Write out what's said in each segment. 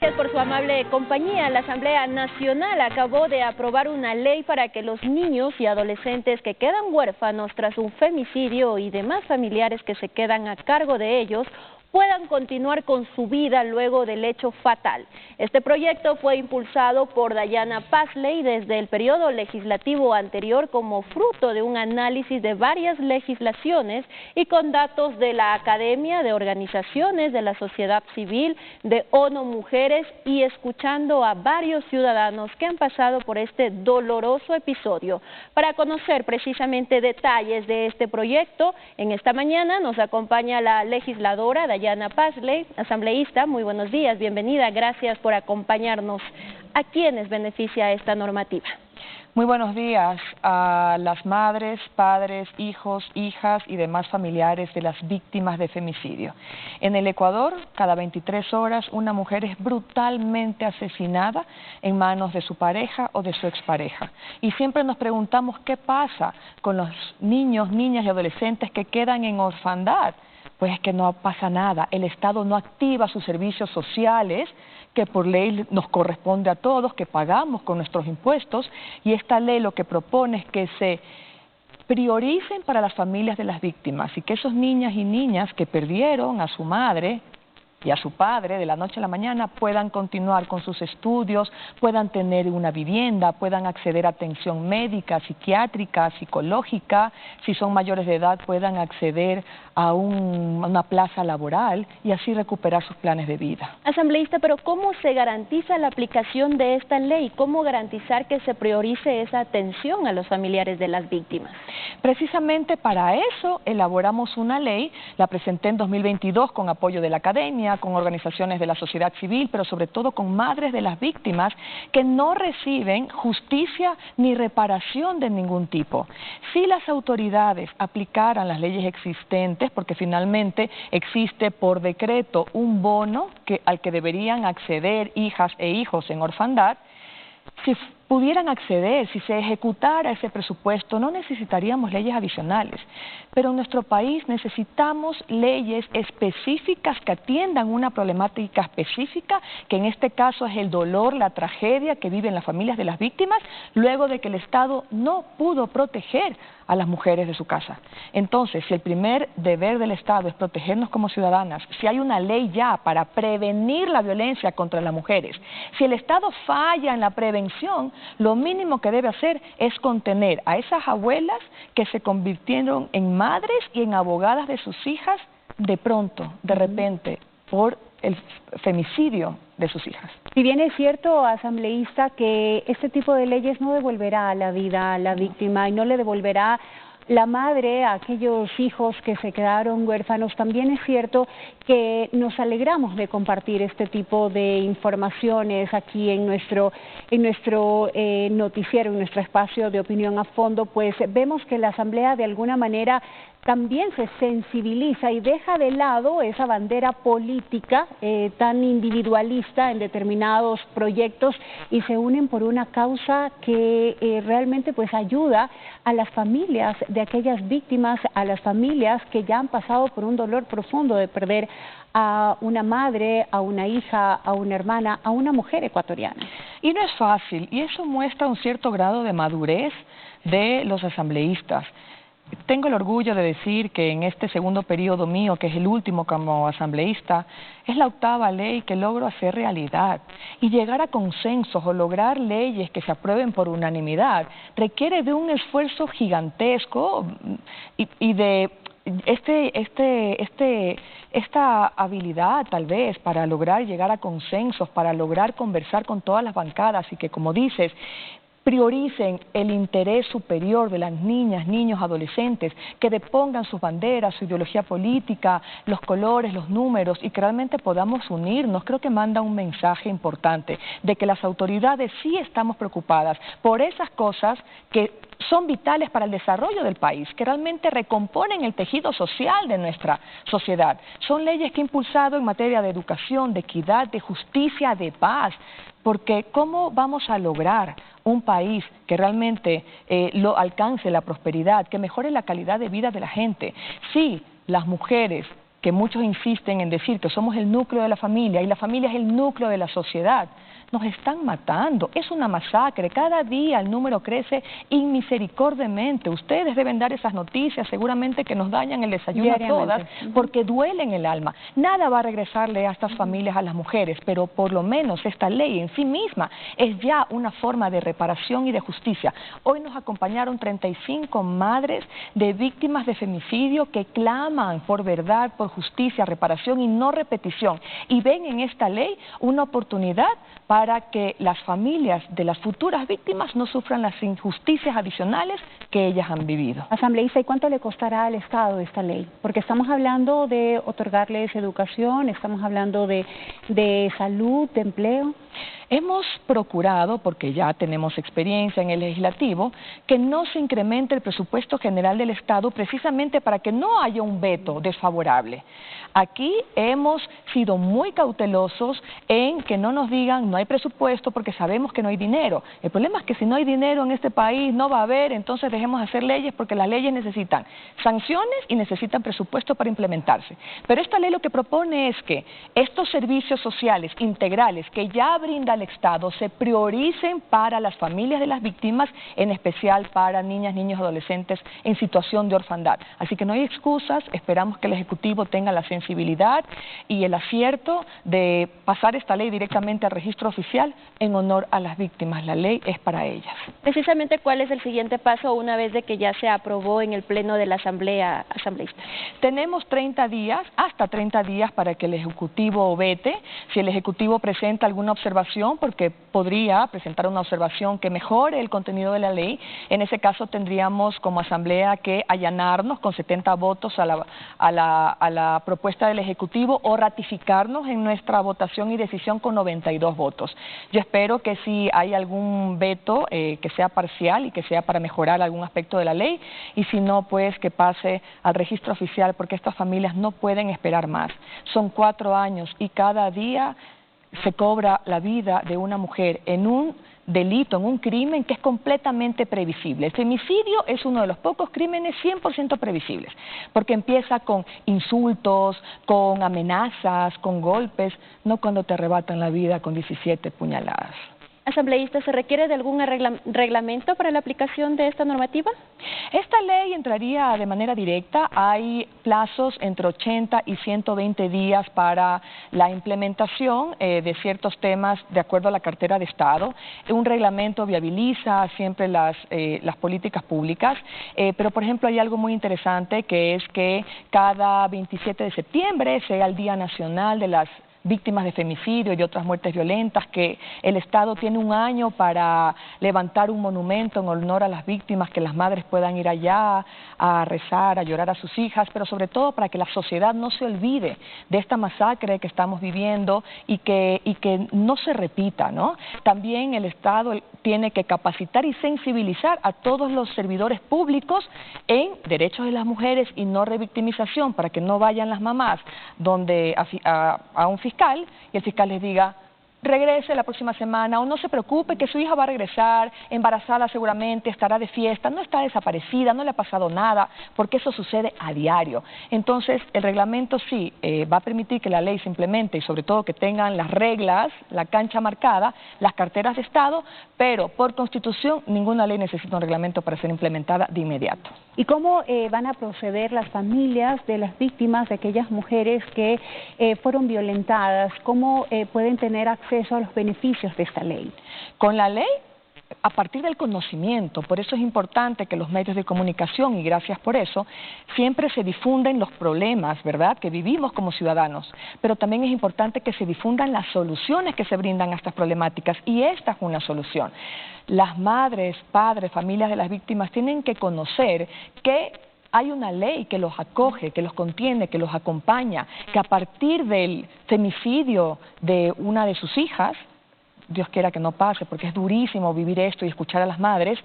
Gracias por su amable compañía. La Asamblea Nacional acabó de aprobar una ley para que los niños y adolescentes que quedan huérfanos tras un femicidio y demás familiares que se quedan a cargo de ellos puedan continuar con su vida luego del hecho fatal. Este proyecto fue impulsado por Diana Pasley desde el periodo legislativo anterior como fruto de un análisis de varias legislaciones y con datos de la Academia, de organizaciones de la sociedad civil, de ONU Mujeres y escuchando a varios ciudadanos que han pasado por este doloroso episodio. Para conocer precisamente detalles de este proyecto, en esta mañana nos acompaña la legisladora Diana Pasley, asambleísta. Muy buenos días, bienvenida, gracias por acompañarnos. ¿A quiénes beneficia esta normativa? Muy buenos días a las madres, padres, hijos, hijas y demás familiares de las víctimas de femicidio. En el Ecuador, cada 23 horas, una mujer es brutalmente asesinada en manos de su pareja o de su expareja. Y siempre nos preguntamos qué pasa con los niños, niñas y adolescentes que quedan en orfandad. Pues es que no pasa nada, el Estado no activa sus servicios sociales, que por ley nos corresponde a todos, que pagamos con nuestros impuestos, y esta ley lo que propone es que se prioricen para las familias de las víctimas y que esos niñas y niñas que perdieron a su madre y a su padre de la noche a la mañana puedan continuar con sus estudios, puedan tener una vivienda, puedan acceder a atención médica, psiquiátrica, psicológica, si son mayores de edad puedan acceder a una plaza laboral y así recuperar sus planes de vida. Asambleísta, pero ¿cómo se garantiza la aplicación de esta ley? ¿Cómo garantizar que se priorice esa atención a los familiares de las víctimas? Precisamente para eso elaboramos una ley, la presenté en 2022 con apoyo de la Academia, con organizaciones de la sociedad civil, pero sobre todo con madres de las víctimas que no reciben justicia ni reparación de ningún tipo. Si las autoridades aplicaran las leyes existentes, porque finalmente existe por decreto un bono al que deberían acceder hijas e hijos en orfandad, si pudieran acceder, si se ejecutara ese presupuesto, no necesitaríamos leyes adicionales. Pero en nuestro país necesitamos leyes específicas que atiendan una problemática específica, que en este caso es el dolor, la tragedia que viven las familias de las víctimas, luego de que el Estado no pudo proteger a las mujeres de su casa. Entonces, si el primer deber del Estado es protegernos como ciudadanas, si hay una ley ya para prevenir la violencia contra las mujeres, si el Estado falla en la prevención, lo mínimo que debe hacer es contener a esas abuelas que se convirtieron en madres y en abogadas de sus hijas de pronto, de repente, por el femicidio de sus hijas. Si bien es cierto, asambleísta, que este tipo de leyes no devolverá la vida a la víctima y no le devolverá la madre a aquellos hijos que se quedaron huérfanos, también es cierto que nos alegramos de compartir este tipo de informaciones aquí en nuestro noticiero, en nuestro espacio de opinión a fondo, pues vemos que la Asamblea de alguna manera también se sensibiliza y deja de lado esa bandera política tan individualista en determinados proyectos y se unen por una causa que realmente pues ayuda a las familias de aquellas víctimas, a las familias que ya han pasado por un dolor profundo de perder a una madre, a una hija, a una hermana, a una mujer ecuatoriana. Y no es fácil, y eso muestra un cierto grado de madurez de los asambleístas. Tengo el orgullo de decir que en este segundo periodo mío, que es el último como asambleísta, es la 8ª ley que logro hacer realidad. Y llegar a consensos o lograr leyes que se aprueben por unanimidad requiere de un esfuerzo gigantesco y de esta habilidad tal vez para lograr llegar a consensos, para lograr conversar con todas las bancadas y que, como dices, prioricen el interés superior de las niñas, niños, adolescentes, que depongan sus banderas, su ideología política, los colores, los números y que realmente podamos unirnos. Creo que manda un mensaje importante de que las autoridades sí estamos preocupadas por esas cosas que son vitales para el desarrollo del país, que realmente recomponen el tejido social de nuestra sociedad. Son leyes que he impulsado en materia de educación, de equidad, de justicia, de paz, porque ¿cómo vamos a lograr un país que realmente alcance la prosperidad, que mejore la calidad de vida de la gente? Si las mujeres que muchos insisten en decir que somos el núcleo de la familia y la familia es el núcleo de la sociedad. Nos están matando, es una masacre, cada día el número crece inmisericordiamente. Ustedes deben dar esas noticias, seguramente que nos dañan el desayuno a todas, porque duelen el alma. Nada va a regresarle a estas familias, a las mujeres, pero por lo menos esta ley en sí misma es ya una forma de reparación y de justicia. Hoy nos acompañaron 35 madres de víctimas de femicidio que claman por verdad, por justicia, reparación y no repetición. Y ven en esta ley una oportunidad para que las familias de las futuras víctimas no sufran las injusticias adicionales que ellas han vivido. Asambleísta, ¿y cuánto le costará al Estado esta ley? Porque estamos hablando de otorgarles educación, estamos hablando de salud, de empleo. Hemos procurado, porque ya tenemos experiencia en el legislativo, que no se incremente el presupuesto general del Estado precisamente para que no haya un veto desfavorable. Aquí hemos sido muy cautelosos en que no nos digan no hay presupuesto porque sabemos que no hay dinero. El problema es que si no hay dinero en este país no va a haber, entonces dejemos de hacer leyes porque las leyes necesitan sanciones y necesitan presupuesto para implementarse. Pero esta ley lo que propone es que estos servicios sociales integrales que ya brinda el Estado se prioricen para las familias de las víctimas, en especial para niñas, niños, adolescentes en situación de orfandad. Así que no hay excusas, esperamos que el Ejecutivo tenga la sensibilidad y el acierto de pasar esta ley directamente al registro oficial en honor a las víctimas. La ley es para ellas. Precisamente, ¿cuál es el siguiente paso una vez de que ya se aprobó en el Pleno de la Asamblea asambleísta? Tenemos 30 días, hasta 30 días para que el Ejecutivo vete. Si el Ejecutivo presenta alguna observación, porque podría presentar una observación que mejore el contenido de la ley, en ese caso tendríamos como Asamblea que allanarnos con 70 votos a la propuesta del Ejecutivo o ratificarnos en nuestra votación y decisión con 92 votos. Yo espero que si hay algún veto que sea parcial y que sea para mejorar algún aspecto de la ley, y si no, pues que pase al registro oficial, porque estas familias no pueden esperar más. Son 4 años y cada día se cobra la vida de una mujer en un delito, en un crimen que es completamente previsible. El femicidio es uno de los pocos crímenes 100% previsibles, porque empieza con insultos, con amenazas, con golpes, no cuando te arrebatan la vida con 17 puñaladas. Asambleísta, ¿se requiere de algún reglamento para la aplicación de esta normativa? Esta ley entraría de manera directa. Hay plazos entre 80 y 120 días para la implementación de ciertos temas de acuerdo a la cartera de Estado. Un reglamento viabiliza siempre las políticas públicas, pero por ejemplo hay algo muy interesante, que es que cada 27 de septiembre sea el Día Nacional de las víctimas de femicidio y de otras muertes violentas, que el Estado tiene un año para levantar un monumento en honor a las víctimas, que las madres puedan ir allá a rezar, a llorar a sus hijas, pero sobre todo para que la sociedad no se olvide de esta masacre que estamos viviendo y que no se repita, ¿no? También el Estado tiene que capacitar y sensibilizar a todos los servidores públicos en derechos de las mujeres y no revictimización, para que no vayan las mamás donde a un fiscal y el fiscal les diga regrese la próxima semana, o no se preocupe que su hija va a regresar, embarazada seguramente, estará de fiesta, no está desaparecida, no le ha pasado nada, porque eso sucede a diario. Entonces, el reglamento sí va a permitir que la ley se implemente y sobre todo que tengan las reglas, la cancha marcada, las carteras de Estado, pero por Constitución ninguna ley necesita un reglamento para ser implementada de inmediato. ¿Y cómo van a proceder las familias de las víctimas, de aquellas mujeres que fueron violentadas? ¿Cómo pueden tener acceso a los beneficios de esta ley? Con la ley, a partir del conocimiento, por eso es importante que los medios de comunicación, y gracias por eso, siempre se difunden los problemas, ¿verdad?, que vivimos como ciudadanos, pero también es importante que se difundan las soluciones que se brindan a estas problemáticas, y esta es una solución. Las madres, padres, familias de las víctimas tienen que conocer que hay una ley que los acoge, que los contiene, que los acompaña, que a partir del femicidio de una de sus hijas, Dios quiera que no pase, porque es durísimo vivir esto y escuchar a las madres,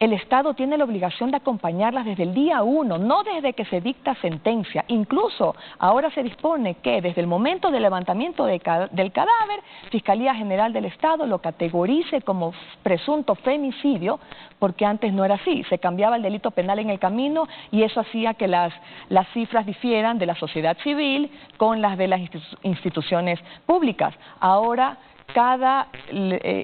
el Estado tiene la obligación de acompañarlas desde el día 1, no desde que se dicta sentencia. Incluso ahora se dispone que desde el momento del levantamiento del cadáver, Fiscalía General del Estado lo categorice como presunto femicidio, porque antes no era así, se cambiaba el delito penal en el camino y eso hacía que las cifras difieran de la sociedad civil con las de las instituciones públicas. Ahora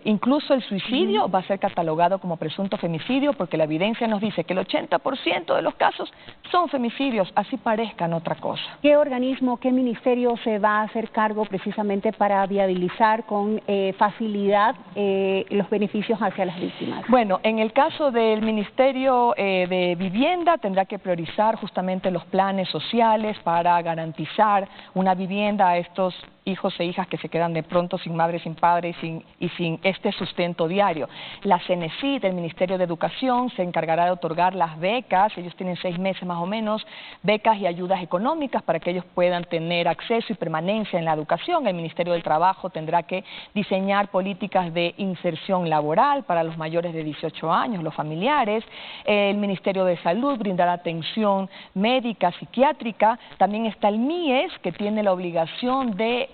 incluso el suicidio va a ser catalogado como presunto femicidio porque la evidencia nos dice que el 80% de los casos son femicidios, así parezcan otra cosa. ¿Qué organismo, qué ministerio se va a hacer cargo precisamente para viabilizar con facilidad los beneficios hacia las víctimas? Bueno, en el caso del Ministerio de Vivienda tendrá que priorizar justamente los planes sociales para garantizar una vivienda a estos hijos e hijas que se quedan de pronto sin madre, sin padre y sin este sustento diario. La CENESID, el Ministerio de Educación, se encargará de otorgar las becas, ellos tienen 6 meses más o menos, becas y ayudas económicas para que ellos puedan tener acceso y permanencia en la educación. El Ministerio del Trabajo tendrá que diseñar políticas de inserción laboral para los mayores de 18 años, los familiares. El Ministerio de Salud brindará atención médica, psiquiátrica. También está el MIES, que tiene la obligación de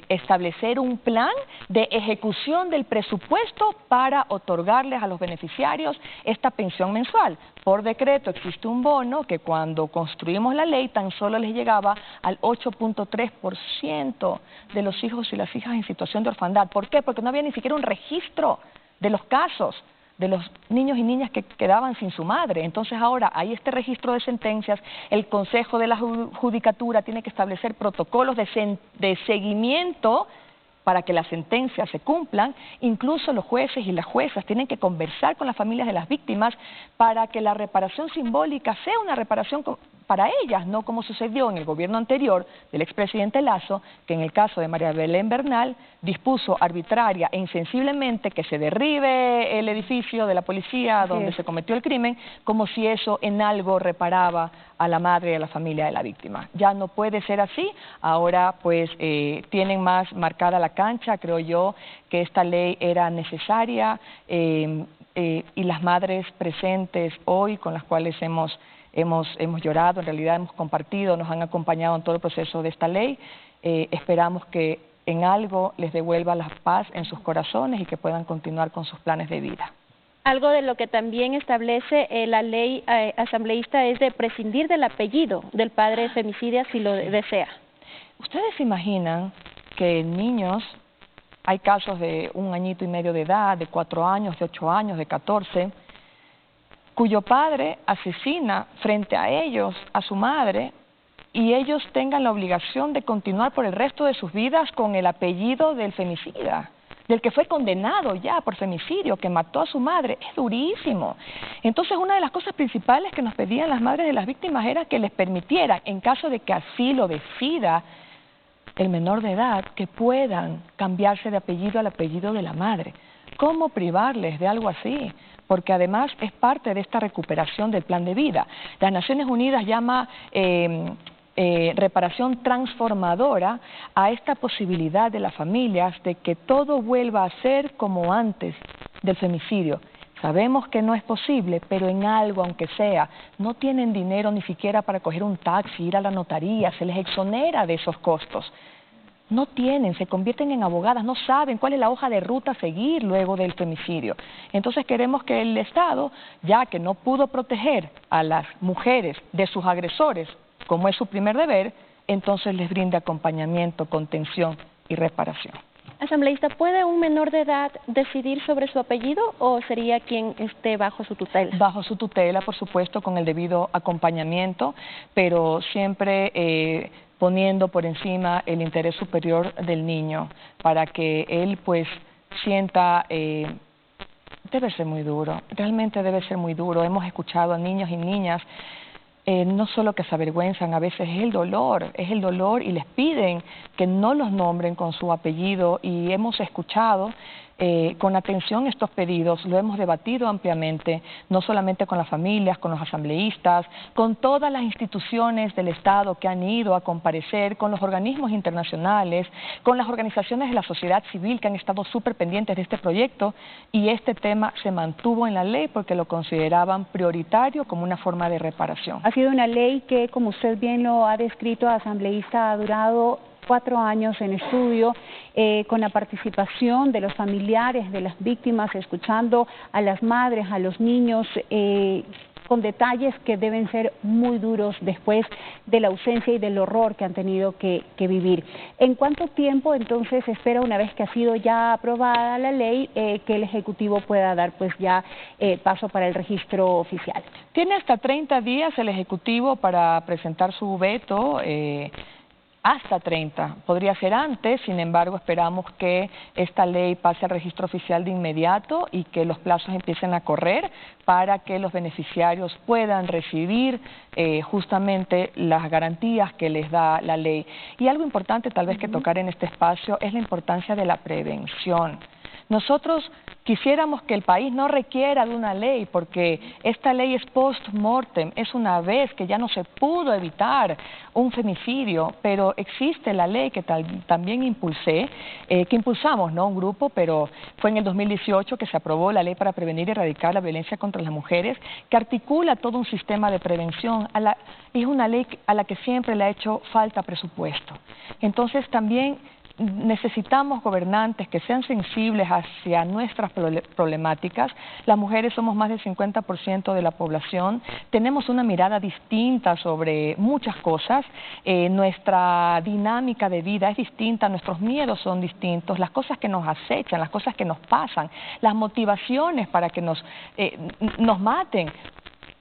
establecer un plan de ejecución del presupuesto para otorgarles a los beneficiarios esta pensión mensual. Por decreto existe un bono que cuando construimos la ley tan solo les llegaba al 8.3% de los hijos y las hijas en situación de orfandad. ¿Por qué? Porque no había ni siquiera un registro de los casos de los niños y niñas que quedaban sin su madre. Entonces ahora hay este registro de sentencias, el Consejo de la Judicatura tiene que establecer protocolos de seguimiento para que las sentencias se cumplan. Incluso los jueces y las juezas tienen que conversar con las familias de las víctimas para que la reparación simbólica sea una reparación para ellas, no como sucedió en el gobierno anterior del expresidente Lasso, que en el caso de María Belén Bernal dispuso arbitraria e insensiblemente que se derribe el edificio de la policía donde se cometió el crimen, como si eso en algo reparaba a la madre y a la familia de la víctima. Ya no puede ser así. Ahora pues tienen más marcada la cancha. Creo yo que esta ley era necesaria y las madres presentes hoy con las cuales hemos llorado, en realidad hemos compartido, nos han acompañado en todo el proceso de esta ley. Esperamos que en algo les devuelva la paz en sus corazones y que puedan continuar con sus planes de vida. Algo de lo que también establece la ley asambleísta es de prescindir del apellido del padre femicida si lo desea. ¿Ustedes se imaginan que niños, hay casos de 1 añito y medio de edad, de 4 años, de 8 años, de 14, cuyo padre asesina frente a ellos, a su madre, y ellos tengan la obligación de continuar por el resto de sus vidas con el apellido del femicida, del que fue condenado ya por femicidio, que mató a su madre? Es durísimo. Entonces, una de las cosas principales que nos pedían las madres de las víctimas era que les permitieran, en caso de que así lo decida el menor de edad, que puedan cambiarse de apellido al apellido de la madre. ¿Cómo privarles de algo así? Porque además es parte de esta recuperación del plan de vida. Las Naciones Unidas llama reparación transformadora a esta posibilidad de las familias de que todo vuelva a ser como antes del femicidio. Sabemos que no es posible, pero en algo, aunque sea, no tienen dinero ni siquiera para coger un taxi, ir a la notaría, se les exonera de esos costos. No tienen, se convierten en abogadas, no saben cuál es la hoja de ruta a seguir luego del femicidio. Entonces queremos que el Estado, ya que no pudo proteger a las mujeres de sus agresores, como es su primer deber, entonces les brinde acompañamiento, contención y reparación. Asambleísta, ¿puede un menor de edad decidir sobre su apellido o sería quien esté bajo su tutela? Bajo su tutela, por supuesto, con el debido acompañamiento, pero siempre poniendo por encima el interés superior del niño, para que él pues sienta, debe ser muy duro, realmente debe ser muy duro. Hemos escuchado a niños y niñas no solo que se avergüenzan, a veces es el dolor y les piden que no los nombren con su apellido, y hemos escuchado con atención estos pedidos, lo hemos debatido ampliamente, no solamente con las familias, con los asambleístas, con todas las instituciones del Estado que han ido a comparecer, con los organismos internacionales, con las organizaciones de la sociedad civil que han estado súper pendientes de este proyecto, y este tema se mantuvo en la ley porque lo consideraban prioritario como una forma de reparación. Ha sido una ley que, como usted bien lo ha descrito, asambleísta, ha durado 4 años en estudio, con la participación de los familiares de las víctimas, escuchando a las madres, a los niños, con detalles que deben ser muy duros después de la ausencia y del horror que han tenido que vivir. ¿En cuánto tiempo entonces espera, una vez que ha sido ya aprobada la ley, que el Ejecutivo pueda dar pues ya paso para el registro oficial? Tiene hasta 30 días el Ejecutivo para presentar su veto, hasta 30. Podría ser antes, sin embargo, esperamos que esta ley pase al registro oficial de inmediato y que los plazos empiecen a correr para que los beneficiarios puedan recibir justamente las garantías que les da la ley. Y algo importante tal vez que tocar en este espacio es la importancia de la prevención. Nosotros quisiéramos que el país no requiera de una ley, porque esta ley es post-mortem, es una vez que ya no se pudo evitar un femicidio, pero existe la ley que también impulsamos, ¿no? Un grupo, pero fue en el 2018 que se aprobó la ley para prevenir y erradicar la violencia contra las mujeres, que articula todo un sistema de prevención. Es una ley a la que siempre le ha hecho falta presupuesto. Entonces también necesitamos gobernantes que sean sensibles hacia nuestras problemáticas. Las mujeres somos más del 50% de la población, tenemos una mirada distinta sobre muchas cosas, nuestra dinámica de vida es distinta, nuestros miedos son distintos, las cosas que nos acechan, las cosas que nos pasan, las motivaciones para que nos maten.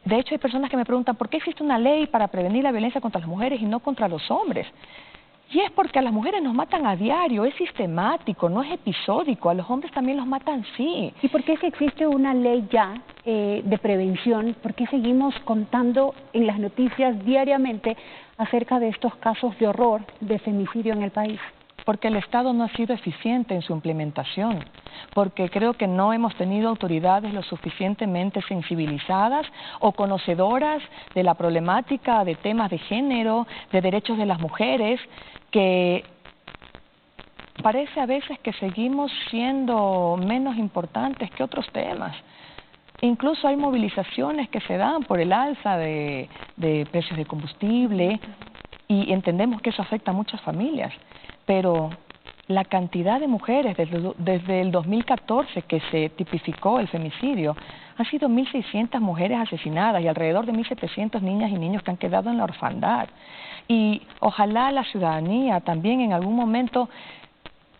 De hecho, hay personas que me preguntan, ¿por qué existe una ley para prevenir la violencia contra las mujeres y no contra los hombres? Y es porque a las mujeres nos matan a diario, es sistemático, no es episódico, a los hombres también los matan, sí. ¿Y por qué si existe una ley ya de prevención, por qué seguimos contando en las noticias diariamente acerca de estos casos de horror, de femicidio en el país? Porque el Estado no ha sido eficiente en su implementación, porque creo que no hemos tenido autoridades lo suficientemente sensibilizadas o conocedoras de la problemática de temas de género, de derechos de las mujeres, que parece a veces que seguimos siendo menos importantes que otros temas. Incluso hay movilizaciones que se dan por el alza de precios de combustible y entendemos que eso afecta a muchas familias. Pero la cantidad de mujeres desde el 2014 que se tipificó el femicidio, han sido 1.600 mujeres asesinadas y alrededor de 1.700 niñas y niños que han quedado en la orfandad. Y ojalá la ciudadanía también en algún momento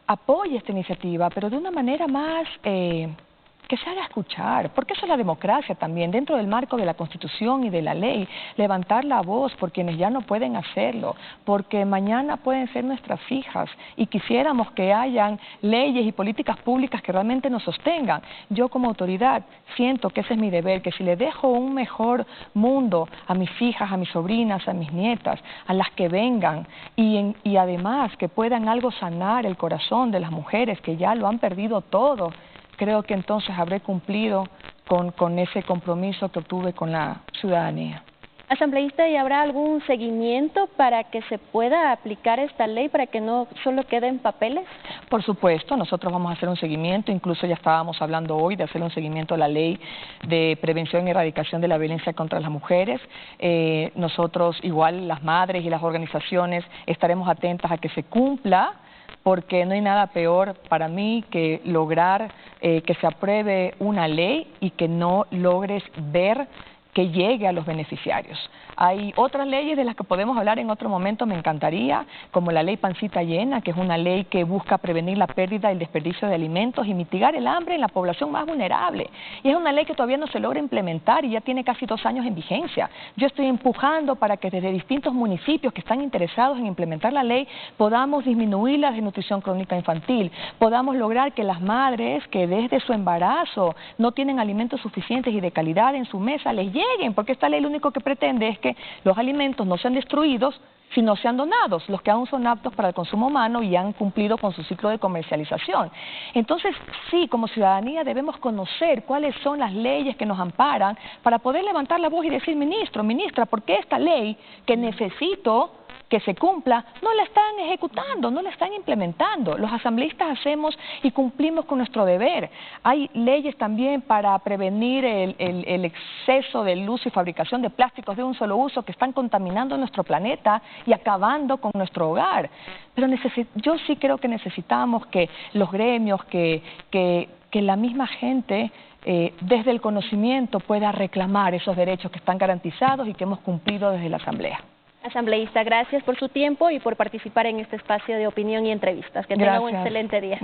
apoye esta iniciativa, pero de una manera más que se haga escuchar, porque eso es la democracia también, dentro del marco de la Constitución y de la ley, levantar la voz por quienes ya no pueden hacerlo, porque mañana pueden ser nuestras hijas y quisiéramos que hayan leyes y políticas públicas que realmente nos sostengan. Yo como autoridad siento que ese es mi deber, que si le dejo un mejor mundo a mis hijas, a mis sobrinas, a mis nietas, a las que vengan y además que puedan algo sanar el corazón de las mujeres que ya lo han perdido todo, creo que entonces habré cumplido con ese compromiso que tuve con la ciudadanía. Asambleísta, ¿y habrá algún seguimiento para que se pueda aplicar esta ley, para que no solo quede en papeles? Por supuesto, nosotros vamos a hacer un seguimiento, incluso ya estábamos hablando hoy de hacer un seguimiento a la ley de prevención y erradicación de la violencia contra las mujeres. Nosotros, igual las madres y las organizaciones, estaremos atentas a que se cumpla, porque no hay nada peor para mí que lograr que se apruebe una ley y que no logres ver que llegue a los beneficiarios. Hay otras leyes de las que podemos hablar en otro momento, me encantaría, como la ley Pancita Llena, que es una ley que busca prevenir la pérdida y el desperdicio de alimentos y mitigar el hambre en la población más vulnerable. Y es una ley que todavía no se logra implementar y ya tiene casi 2 años en vigencia. Yo estoy empujando para que desde distintos municipios que están interesados en implementar la ley podamos disminuir la desnutrición crónica infantil, podamos lograr que las madres que desde su embarazo no tienen alimentos suficientes y de calidad en su mesa les lleguen, porque esta ley lo único que pretende es que los alimentos no sean destruidos, sino sean donados, los que aún son aptos para el consumo humano y han cumplido con su ciclo de comercialización. Entonces, sí, como ciudadanía debemos conocer cuáles son las leyes que nos amparan para poder levantar la voz y decir, ministro, ministra, ¿por qué esta ley que necesito que se cumpla, no la están ejecutando, no la están implementando? Los asambleístas hacemos y cumplimos con nuestro deber. Hay leyes también para prevenir el exceso del uso y fabricación de plásticos de un solo uso que están contaminando nuestro planeta y acabando con nuestro hogar. Pero yo sí creo que necesitamos que los gremios, que la misma gente desde el conocimiento pueda reclamar esos derechos que están garantizados y que hemos cumplido desde la Asamblea. Asambleísta, gracias por su tiempo y por participar en este espacio de opinión y entrevistas. Que tenga un excelente día.